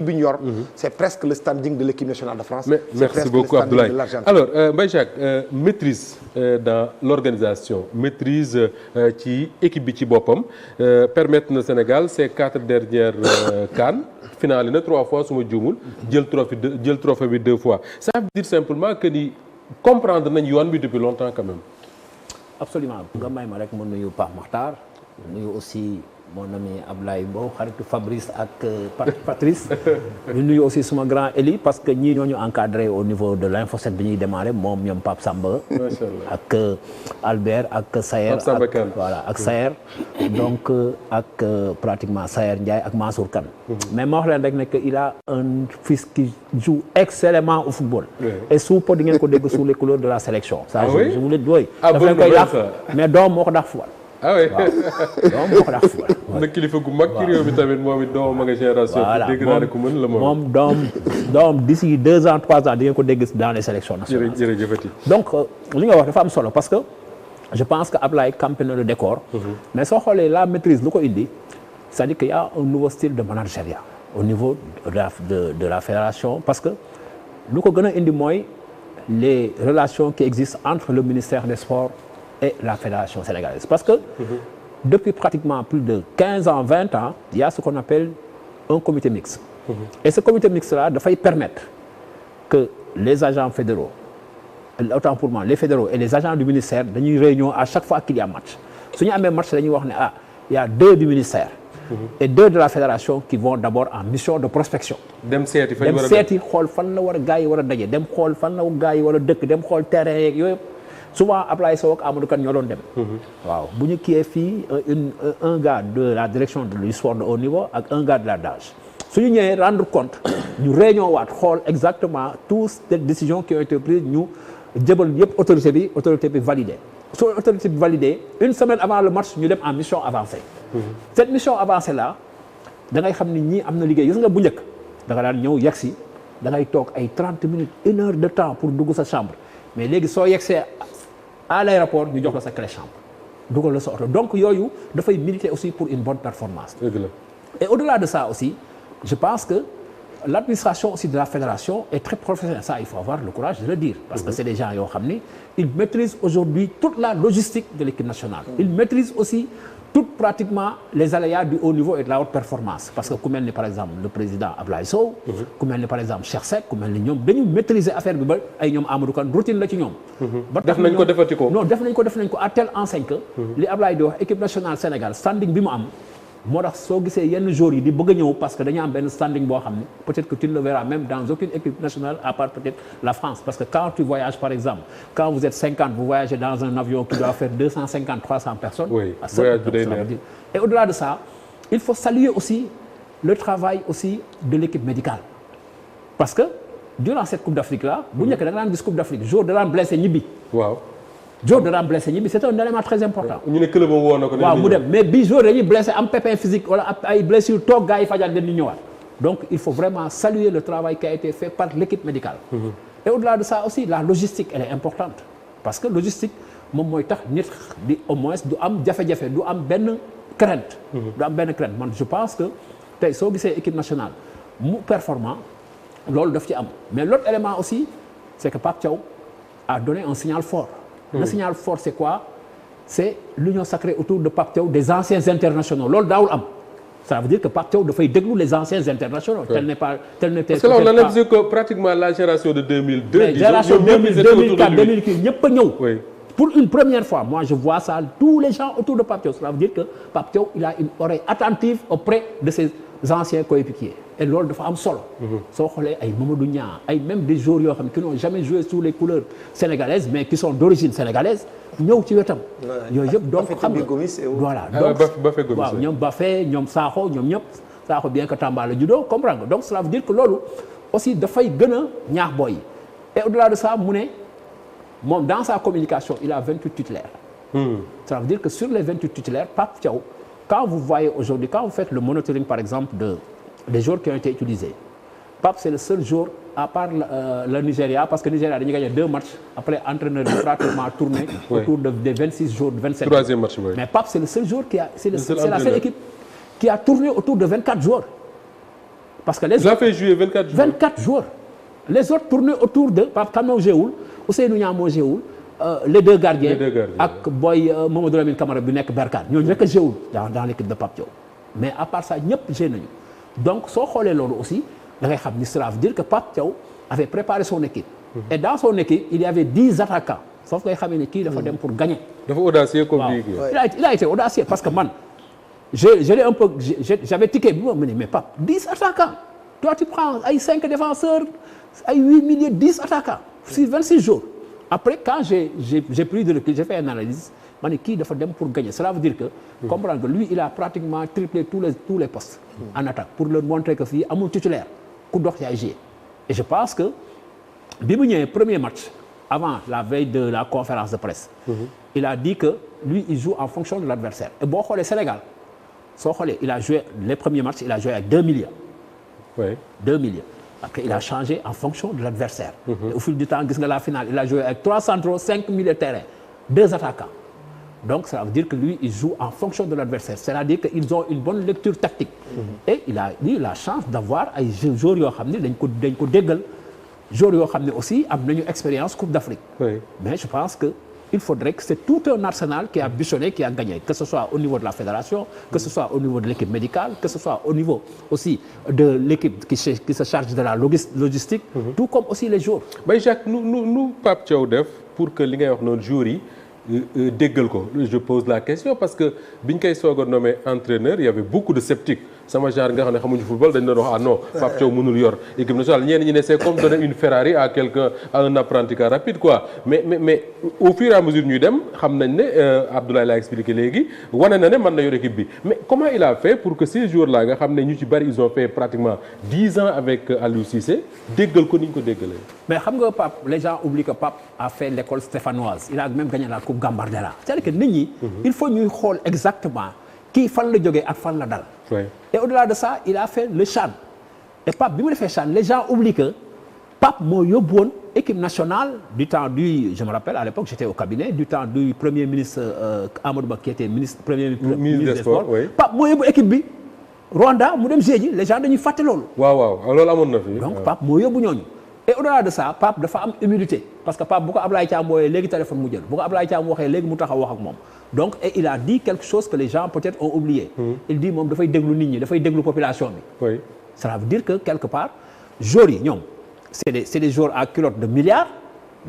bi ñu yor. C'est presque le standing de l'équipe nationale de France. Merci beaucoup Abdoulaye. Alors Mbaye Jacques maîtrise dans l'organisation maîtrise ci équipe bi ci boppam permettre na Sénégal ces 4 dernières CAN finale na 3 fois su ma juumul jël trophée bi 2 fois ça veut dire simplement que ni comprendre nañ yoon bi depuis longtemps quand même. Absolument nga may ma rek ma nuyu Pape Makhtar nuyu aussi mon ami Ablaye Mbow xaritu Fabrice ak Patrice ñu nuyu aussi suma grand Eli parce que ñii ñooñu encadré au niveau de l'Info 7 bi ñuy démarré moom ñoom Pape Samba ak Albert ak Sayer voilà ak Sayer donc ak pratiquement Sayer Ndiaye ak Mansour Kane mais ma wax leen rek ne que il a un fils qui joue excellemment au football et sous po di ngeen ko dégg sous les couleurs de la sélection ça je vous le dis dafa leen koy yàq mais doom moo ko dàq football ah oui waaw moo ko dàq football. na kilifa gu mag ci réew mi tamit moom it doomam a nga génération. voilà dégg naa ne ku mën la moom doom d'ici 2 ans 3 ans di ngeen ko dégg dans les sélections nationales. jërëjëfati. donc li nga wax dafa am solo parce que je pense que Ablaye campé na le décor. mais soo xoolee la maîtrise lu ko indi c'est-à-dire qu'il y a un nouveau style de managériat au niveau de la fédération parce que lu ko gën a indi mooy les relations qui existent entre le ministère des Sports et la fédération sénégalaise parce que depuis pratiquement plus de 15 ans 20 ans il y a ce qu'on appelle un comité mixte et ce comité mixte là dafay permettre que les agents fédéraux autant pour moi les fédéraux et les agents du ministère dañuy réunion à chaque fois qu'il y a match su ñu amee match dañuy wax ne il y a 2 du ministère et 2 de la fédération qui vont d'abord en mission de prospection dem seeti xool fan la war a gars yi war a daje dem xool fan la gars yi war a dëkk dem xool terrain yeeg yooyu souvent Ablaye Sow ak Amadou Kane ñoo doon dem. waaw bu ñu kiiyee fii un gars de la direction du sport de haut niveau ak un gars de la DAGE su ñu ñëwee rendre compte ñu réunion waat xool exactement toutes les décisions qui ont été prises ñu jëbal yëpp autorité bi validé. su autorité bi validé une semaine avant le match ñu dem en mission avancée. cette mission avancée là da ngay xam ni ñii am na liggéey gis nga bu njëkk da nga daan ñëw yegsi da ngay toog ay 30 minutes 1 heure de temps pour dugg sa chambre mais léegi soo yegsee à l'aéroport ñu jox la sa clé chambre dugal la sa oto donc yooyu dafay militer aussi pour une bonne performance. Et au-delà de ça aussi je pense que l'administration aussi de la fédération est très professionnelle ça il faut avoir le courage de le dire parce que c'est des gens yoo xam ni ils maîtrisent aujourd'hui toute la logistique de l'équipe nationale ils maîtrisent aussi toutes pratiquement les aléas du haut niveau et de la haute performance parce que ku mel ni par exemple le président Ablaye Sow ku mel ni par exemple Cheikh Seck ku mel ni ñoom dañu maîtriser affaire bi ba ay ñoom Amadou Kane routine la ci ñoom ba def nañ ko defati ko non def nañ ko à telle enseigne que li Ablaye di wax équipe nationale Sénégal standing bi mu am moo tax soo gisee yenn jours yi di bëgg a ñëw parce que dañu am benn standing boo xam ne peut-être que tu ne le verras même dans aucune équipe nationale à part peut-être la France parce que quand tu voyages par exemple quand vous êtes 50 vous voyagez dans un avion qui doit faire 250 300 personnes oui et au-delà de ça il faut saluer aussi le travail aussi de l'équipe médicale parce que durant cette Coupe d'Afrique là bu njëkk da nga daan gis Coupe d'Afrique jour da daan blessé ñibbi waaw jour de blessé ñi bi c'est un élément très important. ñu ne club am woo na ko. waaw mu dem mais bi jour dañuy blessé am pépin physique wala ay blessure toog gars yi fajaat dañuy ñëwaat donc il faut vraiment saluer le travail qui a été fait par l'équipe médicale. Et au-delà de ça aussi la logistique elle est importante parce que logistique moom mooy tax nit di au moins du am jafe-jafe du am benn crainte. du am benn crainte man je pense que tey soo gisee équipe nationale mu performant loolu daf ci am mais l'autre élément aussi c'est que Pape Thiaw a donné un signal fort. Le signal fort c'est quoi? C'est l'union sacrée autour de Pape Thiaw des anciens internationaux loolu daawul am ça veut dire que Pape Thiaw dafay déglu les anciens internationaux. tel n'était parce que là on a vu que pratiquement la génération de 2002. génération 2004 2008 ñëpp a ñëw. Pour une première fois moi je vois ça tous les gens autour de Pape Thiaw cela veut dire que Pape Thiaw il a une oreille attentive auprès de ses anciens coéquipiers et loolu dafa am solo. soo xoolee ay Mamadou Niang ay même des joueurs yoo xam ne qui n'ont jamais joué sous les couleurs sénégalaises mais qui sont d'origine sénégalaise ñëw ci wetam. yooyu yëpp donc xam nga voilà donc waaw ñoom Bafé ñoom Sakho ñoom ñëpp Sakho bien que Tamba la judo comprendre nga donc cela veut dire que loolu aussi dafay gën a ñaax booy yi et au-delà de ça mu ne moom dans sa communication il a 28 titulaires. Ça veut dire que sur les 28 titulaires Pape Thiaw quand vous voyez aujourd'hui quand vous faites le monitoring par exemple des joueurs qui ont été utilisés Pape c'est le seul joueur à part le Nigeria parce que Nigeria dañu gagné 2 matchs après entraîneur bi pratiquement tourné autour des 26 jours 27 troisième match oui. Mais Pape c'est le seul joueur qui a c'est la seule équipe qui a tourné autour de 24 joueurs parce que les autres fait jouer 24 joueurs. Les autres tournaient autour de Pape kan moo jéewul Ousseynou Niang moo jéewul les deux gardiens ak boy Mamadou Lamine Camara bi nekk Berkane ñooñu rek a jéewul dans l'équipe de Pape Thiaw mais à part ça ñëpp jé nañu donc soo xoolee loolu aussi da ngay xam ni cela veut dire que Pape Thiaw avait préparé son équipe et dans son équipe il y avait 10 attaquants foofu ngay xamee ne kii dafa dem pour gagner. dafa audacieux comme il a été audacieux parce que man je l'ai un peu j'avais tiqué bi ma mais Pape 10 attaquants toi tu prends ay 5 défenseurs ay 8 milieux 10 attaquants sur 26 jours après quand j'ai pris de recul j'ai fait une analyse ma ne kii dafa dem pour gagner cela veut dire que comprendre que lui il a pratiquement triplé tous les postes en attaque pour leur montrer que fii amul titulaire ku dox yaay jouer et je pense que bi mu ñëwee premier match avant la veille de la conférence de presse il a dit que lui il joue en fonction de l'adversaire et boo xoolee Sénégal soo xoolee il a joué les premiers matchs il a joué avec 2 milieux. Oui. 2 milieux. Après il a changé en fonction de l'adversaire. Et au fil du temps gis nga la finale il a joué avec 3 centraux 5 milieux de terrain 2 attaquants. Donc ça veut dire que lui il joue en fonction de l'adversaire c'est-à-dire qu'ils ont une bonne lecture tactique. Et il a eu la chance d'avoir ay joueurs yoo xam ne dañ ko déggal joueurs yoo xam ne aussi am nañu expérience Coupe d'Afrique. Oui. Mais je pense que il faudrait que c'est tout un arsenal qui a bichonné, qui a gagné, que ce soit au niveau de la fédération, que ce soit au niveau de l'équipe médicale, que ce soit au niveau aussi de l'équipe qui se charge de la logistique, tout comme aussi les joueurs. Mais Jacques, nous Pape Thiaw def pour que li ngay wax noonu joueurs yi déggal ko. Je pose la question parce que biñ koy soog a nommé entraîneur il y avait beaucoup de sceptiques sama genre nga xam ne xamuñu football dañ doon wax ah non Pape Thiaw mënul yor équipe nationale ñenn ñi ne c'est comme donner une Ferrari à quelqu'un à un apprenti car rapide quoi mais au fur et à mesure ñuy dem xam nañ ne Abdoulaye l'a expliqué léegi wane na ne mën na yor équipe bi mais comment il a fait pour que ces joueurs là nga xam ne ñu ci bari ils ont fait pratiquement 10 ans avec Aliou Cissé déggal ko ni ñu ko déggalee. mais xam nga Pape les gens oublient que Pape a fait l'école stéphanoise il a même gagné la coupe Gambardella c'est-à-dire que nit ñi. il faut ñuy xool exactement kii fan la jógee ak fan la dal. Oui. Et au-delà de ça il a fait le CHAN et Pape bi mu defee CHAN les gens oublient que Pape moo yóbbu woon équipe nationale du temps du je me rappelle à l'époque j'étais au cabinet du temps du premier ministre Amadou Ba qui était premier ministre des sports. Oui. Pape moo yóbbu équipe bi Rwanda mu dem jouer ji les gens dañuy fàtte loolu. waaw loolu amoon na fi. donc Pape moo yóbbu ñooñu. et au-delà de ça Pape dafa am humilité parce que Pape bu ko Ablaye Thiam wooyee léegi téléphone mu jël bu ko Ablaye Thiam waxee léegi mu taxaw wax ak moom donc et il a dit quelque chose que les gens peut-être ont oublié. Il dit moom dafay déglu nit ñi dafay déglu population bi. Oui. Ça veut dire que quelque part joueurs yi ñoom c'est des joueurs à culotte de milliards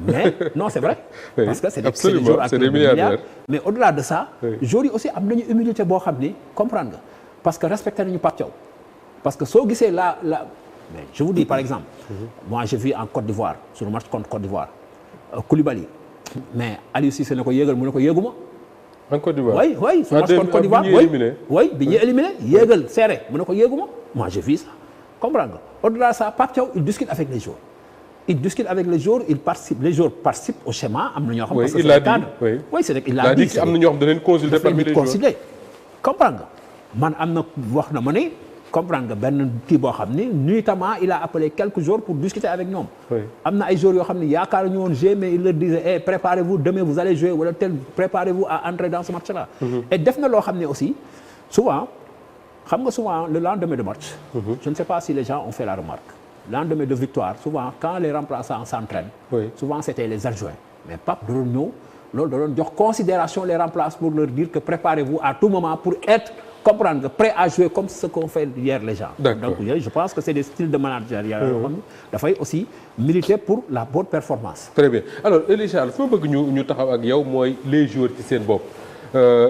mais non c'est vrai. Oui, parce que c'est des joueurs à culotte de milliards mais au-delà de ça. Oui. joueurs yi aussi am nañu humilité boo xam ni comprendre nga parce que respecté nañu Pape Thiaw parce que soo gisee mais je vous dis par exemple. moi j'ai vu en Côte d'Ivoire sur le match contre Côte d'Ivoire Koulibaly mais Aliou Cissé ne ko yéegal mu ne ko yéeguma. en Côte d'Ivoire oui sur le match contre Côte d'Ivoire bi ñuy éliminé yéegal serré mu ne ko yéeguma moi j'ai vu ça comprendre nga au-delà de ça Pape Thiaw il discute avec les joueurs les joueurs participent au schéma am na ñoo xam parce que c'est le cadre oui c'est il a dit am na ñoo xam danañ consulter parmi les joueurs comprendre nga man am na wax na ma ne comprendre nga benn kii boo xam ni nuitamment il a appelé quelques jours pour discuter avec ñoom. am na ay joueurs yoo xam ne yaakaar ñu woon jouer mais il leur disait préparez-vous demain vous allez jouer wala tel préparez-vous à entrer dans ce match-là. et def na loo xam ne aussi souvent xam nga souvent le lendemain de match. je ne sais pas si les gens ont fait la remarque. lendemain de victoire souvent quand les remplaçants s'entraînent. souvent c'était les adjoints mais Pape da doon ñëw loolu da doon jox considération les remplaçants pour leur dire que préparez-vous à tout moment pour être. comprendre que prêt à jouer comme ce qu'ont fait hier les gens. D'accord. Donc je pense que c'est des styles de managériat yoo xam ne dafay aussi militer pour la bonne performance. Très bien alors Elie Charles fi ma bëgg ñu taxaw ak yow mooy les joueurs ci seen bopp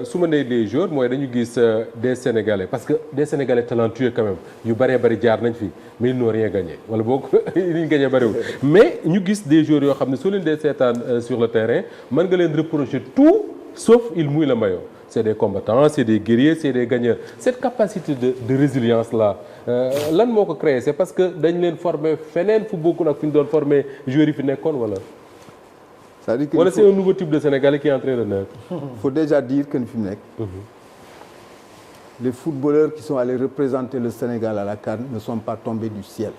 su ma nee les joueurs mooy dañu gis des Sénégalais parce que des Sénégalais talentueux quand même yu bari jaar nañ fi mais ils n'ont rien gagné wala boog li ñu gagné bariwul mais ñu gis des joueurs yoo xam ne soo leen dee seetaan sur le terrain mën nga leen reprocher tout sauf ils mouillent le maillot. C'est des combattants, c'est des guerriers, c'est des gagnants. Cette capacité de résilience-là, lan moo ko créé c'est parce que dañ leen former feneen fu bokkul ak fi ñu doon former joueurs yi fi nekkoon wala. c'est-à-dire que wala c'est un nouveau type de Sénégalais qui est en train de naître. faut déjà dire que ni fi mu nekk. les footballeurs qui sont allés représenter le Sénégal à la CAN ne sont pas tombés du ciel.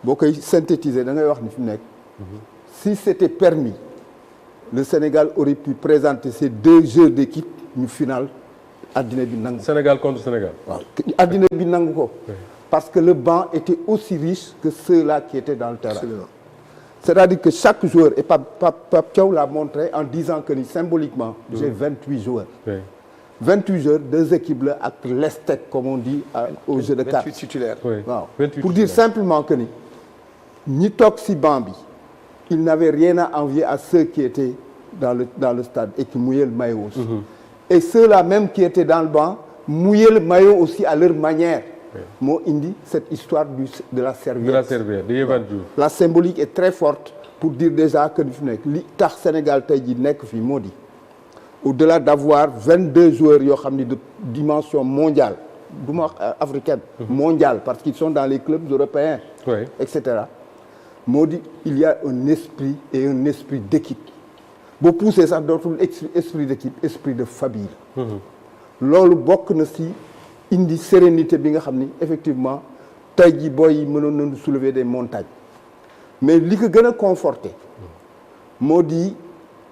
boo koy synthétiser da ngay wax ni fi mu nekk. si c'était permis. le Sénégal aurait pu présenter ces 2 jeux d'équipe ñu final addina bi nangu. Sénégal contre Sénégal. waaw addina bi nangu ko. parce que le banc était aussi riche que ceux-là qui étaient dans le terrain. Absolument. C'est-à-dire que chaque joueur, et Pape Thiaw l'a montré en disant que symboliquement, j'ai 28 joueurs. Oui. 28 joueurs, 2 équipes là, avec l'esthète, comme on dit, au jeu de cartes. 28 titulaires. Oui. Wow. 28 Pour dire simplement que ni Toxi Bambi, ils n'avaient rien à envier à ceux qui étaient dans le stade et qui mouillaient le maillot aussi. Et ceux-là même qui étaient dans le banc mouillaient le maillot aussi à leur manière. Moo indi cette histoire de la serviette. De la serviette, de Yehvan Diouf. La symbolique est très forte pour dire déjà que fi nekk li tax Sénégal tey jii nekk fii moo di au-delà d'avoir 22 joueurs yoo xam ni de dimension mondiale du ma wax africaine mondiale parce qu'ils sont dans les clubs européens etc. moo di il y a un esprit et un esprit d'équipe boo poussé sax dootul esprit d'équipe esprit de famille loolu bokk na si indi sérénité bi nga xam ni effectivement tey jii booy yi mënoon nañu soulever des montagnes mais li ko gën a conforté moo di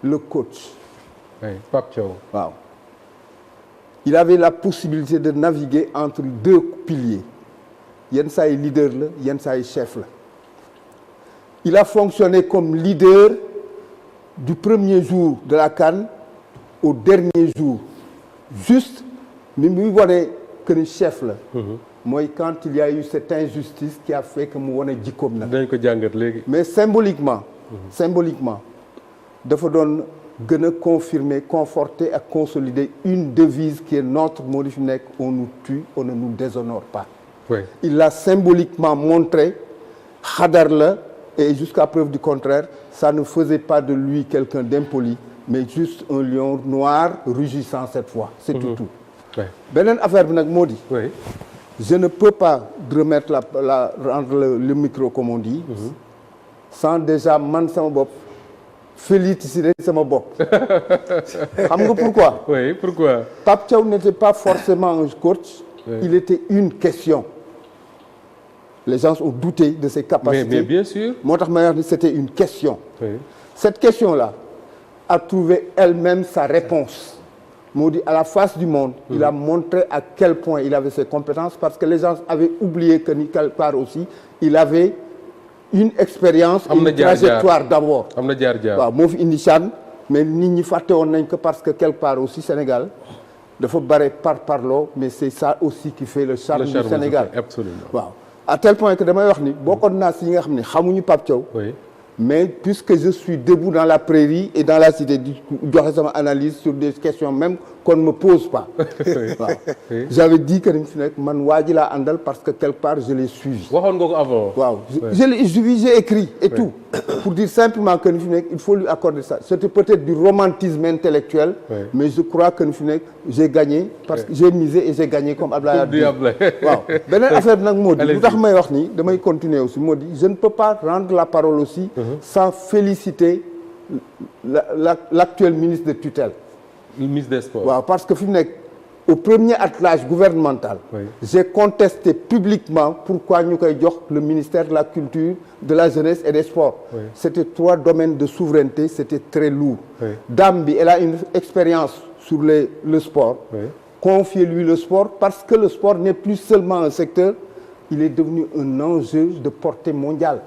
le coach. Oui, Pape Thiaw. waaw il avait la possibilité de naviguer entre 2 piliers yenn saa yi leader la yenn saa yi chef la il a fonctionné comme leader du premier jour de la CAN au dernier jour juste mi muy wane que ni chef la. mooy quand il y a eu cette injustice qui a fait que mu wane jikkoom nag. dañ ko jàngat léegi. mais symboliquement. symboliquement dafa doon gën a confirmer conforter ak consolider une devise qui est notre moo di fi nekk on nous tue on ne nous déshonore pas. Oui. Il l'a symboliquement montré xadar la et jusqu'à preuve du contraire ça ne faisait pas de lui quelqu'un d'impoli mais juste un lion noir rugissant cette fois. c'est tout. Oui. beneen affaire bi nag moo di. Oui. Je ne peux pas remettre rendre le micro comme on dit sans déjà man sama bopp féliciter sama bopp xam nga pourquoi? Oui, pourquoi? Pape Thiaw n'était pas forcément un coach, il était une question. Les gens ont douté de ses capacités. Mais bien sûr. moo tax ma wax ni c'était une question. Oui. Cette question-là a trouvé elle-même sa réponse. moo di à la face du monde il a montré à quel point il avait ses compétences parce que les gens avaient oublié que ni quelque part aussi il avait une expérience et une trajectoire d'abord am na jaar-jaar waaw moo fi indi CHAN mais nit ñi fàtte woon nañ ko parce que quelque part aussi Sénégal dafa bare parloo mais c'est ça aussi qui fait le charme du Sénégal absolument waaw à tel point que damay wax ni bokkoon naa si yi nga xam ne xamuñu Pape Thiaw oui. mais puisque je suis debout dans la prairie et dans la cité di joxe sama analyse sur des questions même qu'on ne me pose pas waaw j'avais dit que ni fi nekk man waa ji laa àndal parce que quelque part je l'ai suivi waxoon nga ko avant waaw j'ai écrit et tout pour dire simplement que ni fi nekk il faut lui accorder ça c'était peut-être du romantisme intellectuel mais je crois que ni fi nekk j'ai gagné parce que j'ai misé et j'ai gagné comme Ablaye waaw beneen affaire bi nag moo di lu tax may wax nii damay continuer aussi moo di je ne peux pas rendre la parole aussi sans féliciter l'actuel ministre de tutelle. Le ministre des Sports. waaw parce que fi mu nekk au premier attelage gouvernemental. J'ai contesté publiquement pourquoi ñu koy jox le ministère de la culture, de la jeunesse et des sports. C'était 3 domaines de souveraineté, c'était très lourd. Dame bi elle a une expérience sur le sport. Confiez-lui le sport parce que le sport n'est plus seulement un secteur, il est devenu un enjeu de portée mondiale.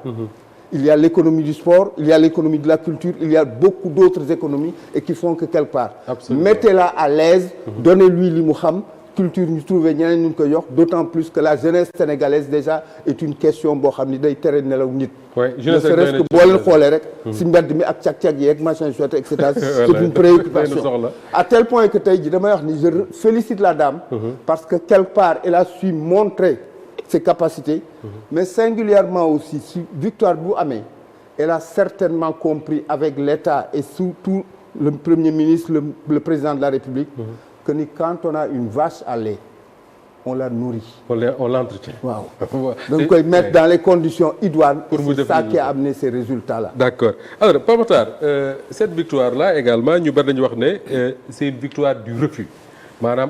Il y a l'économie du sport, il y a l'économie de la culture, il y a beaucoup d'autres économies et qui font que quelque part. Mettez-la à l'aise, donnez-lui li mu xam, culture ñu trouver ñeneen ñu ko yox, d'autant plus que la jeunesse sénégalaise déjà est une question boo xam ni day tere nelaw nit. Ne serait-ce que boo leen xoolee rek si mbedd mi ak cag-cag yeeg machin chouette et cetera, c'est une préoccupation. À tel point que tey jii damay wax ni je félicite la dame parce que quelque part elle a su montrer ses capacités, mais singulièrement aussi si victoire bu amee elle a certainement compris avec l'État et surtout le Premier ministre, le président de la République que ni quand on a une vache à lait on la nourrit. On l'entretient. waaw donc koy mettre dans les conditions idoines et c'est ça qui a amené ces résultats-là. D'accord. Alors Pape Makhtar, cette victoire-là également ñu bari dañu wax ne c'est une victoire du refus maanaam